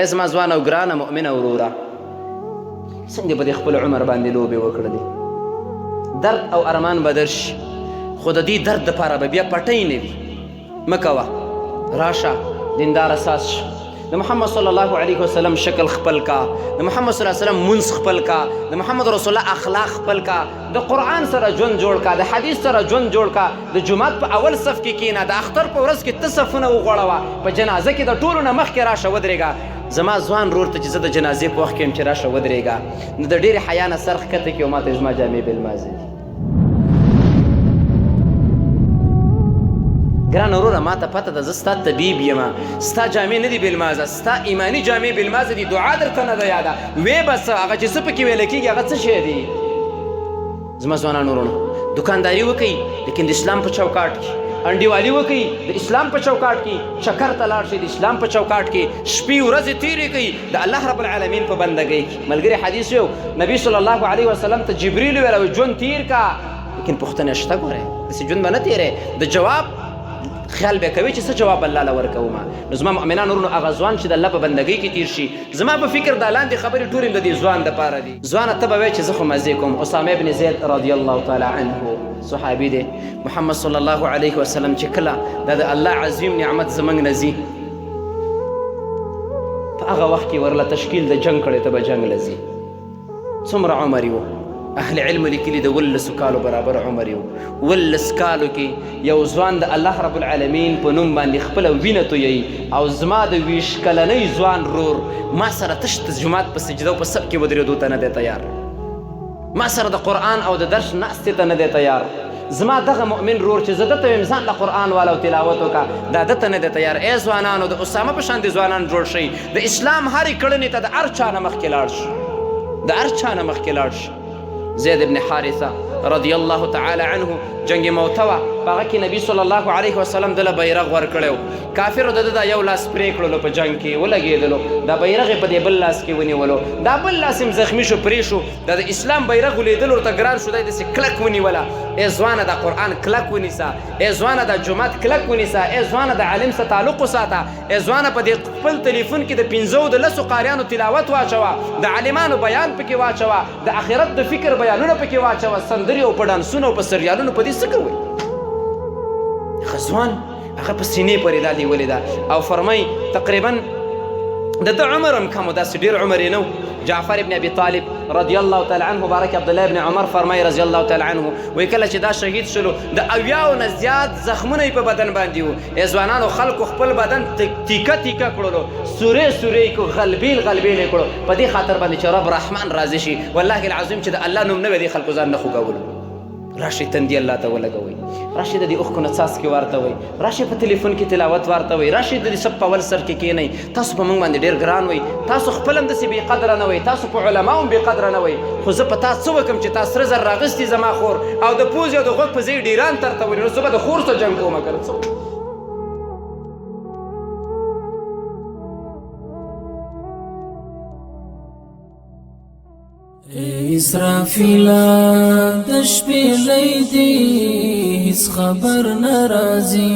زما ځوان او ګرانه مؤمنه وروره څنګه به دې خپل عمر باندې لوبې وکړلې درد او ارمان به درشي خو د دې درد دپاره به بیا پټۍ نه وي مه کوه راشه دیندار اساس شه د محمد صلی الله علیه وسلم شکل خپل کا د محمد صلی الله علیه وسلم منځ خپل کا د محمد رسول الله اخلاق خپل کا د قرآن سره ژوند جوړ کا د حدیث سره ژوند جوړ کا د جومات په اول صف کې کښېنه د اختر په ورځ کې ته صفونه وغوړوه په جنازه کې د ټولو نه مخکې راشه ودرېږه زما ځوان رور ته چې زه د جنازې په وخت کې یم چې راشه ودرېږه نو د ډېرې حیا نه سر ښکته کړي او ما ته زما جامې بېلمازې دي ګران وروره ما ته پته ده زه ستا طبیب یم ستا جامې نه دي بېلمازه ستا ایماني جامې بېلمازه دي دعا درته نه ده یاده وې به څه هغه چې څه پکې ویله کېږي هغه څه شی دی زما ځوانان وروڼو دوکانداري وکئ لیکن د اسلام په چوکاټ کې انډیوالي وکئ د اسلام په چوکاټ کې چکر ته لاړ شئ د اسلام په چوکاټ کې شپې ورځې تېرې کوئ د الله رب العالمین په بندګۍ کې ملګري حدیث یو نبي صلی الله علیه وسلم ته جبریل وویل ژوند تیر کا لیکن پوښتنه شته ګورئ داسې ژوند به نه تېری د جواب خیال به کوي چې څه جواب الله له ورکومه نو زما مؤمنان ورونو هغه ځوان چې د الله په بندګۍ کې تیر شي زما په فکر دا لاندې خبرې ټولې د دې ځوان دپاره دي ځوانه ته به وایې چې زه خو مزې کوم اسامه ابن زید رضی الله تعالی عنه صحابي دی محمد صلی الله علیه وسلم چې کله دا د الله عظیم نعمت زموږ نه ځي په هغه وخت کې ورله تشکیل د جنګ کړی ته به جنګ له ځي څومره عمر یې و اهل علم لیکلي د 18 کالو برابر عمر یو 18 کالو کې یو ځوان د الله رب العالمین په نوم باندې خپله وینه تویوي او زما د 20 کلنۍ ځوان رور ما سره تش د جومات په سجده او په سب کې ودرېدو ته نه دی تیار ما سره د قرآن او د درس ناستې ته نه دی تیار زما دغه مؤمن رور چې زه دته ویم ځان له قرآن والا او تلاوت وکړه دا دته نه دی تیار ای ځوانانو د اسامه په شان د ځوانان جوړ شئ د اسلام هرې کړنې ته د هر چا نه مخکې لاړ شي د هر چا نه مخکې لاړ شي زید ابن حارثه رضی الله تعالی عنه جنگ موته وه په هغه کې نبي صلی الله علیه وسلم دله بیرغ ورکړی و کافرو د ده دا یو لاس پرې کړلو په جنګ کې ولګېدلو دا بیرغ یې په دې بل لاس کې ونیولو دا بل لاس هم زخمي شو پرې شو دا د اسلام بیرغ ولیدلو ورته ګران شو دی داسې کلک ونیوله ای ځوانه دا قرآن کلک ونیسه ای ځوانه دا جومات کلک ونیسه ای ځوانه د عالم سره تعلق وساته ای ځوانه په دې خپل تلیفون کې د 15 د 10 قاریانو تلاوت واچوه د عالمانو بیان پکې واچوه د آخرت د فکر بیانونه پکې واچوه سندرې او په ډانسونو او په سریالونو په دې څه کوئ هغه ځوان هغه په سینې پورې دا نیولې ده او فرمایي تقریبا د ده عمر هم کم و داسې ډېر عمر یې نه و جعفر ابن ابي طالب رضی الله تعالی عنه مبارک عبدالله ابن عمر فرمایي رضی الله تعالی عنه وایي کله چې دا شهید شلو د 80 نه زیات زخمونه یې په بدن باندې وو ای ځوانانو خلکو خپل بدن تیکه تیکه کړلو سورې سورې یې کړو غلبیل غلبیل یې کړو په دې خاطر باندې چې رب رحمان راضي شي والله العظیم چې د الله نوم نه وي دې خلکو ځان نه خوږولو راشي تندي الله ته ولګوئ راشي د دې اوښکو نه څاڅکې وارته وئ راشي په تلیفون کې تلاوت وارته وئ راشي د دې سب په اول سر کې کښېنئ تاسو په موږ باندې ډېر ګران وئ تاسو خپل هم داسې بې قدره نه وئ تاسو په علماو هم بې قدره نه وئ خو زه په تا څه وکړم چې تا سره زر راغستي زما خور او د پوزې او د غوږ په ځای ډیران ترته ونی نو زه به د خور سره جنګ کومه که څه اسرافیلا د شپې لیدي هیڅ خبر ناراضي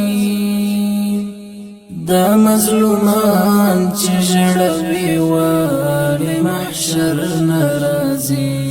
دا مظلومان چې ژړوي والي محشر ناراضي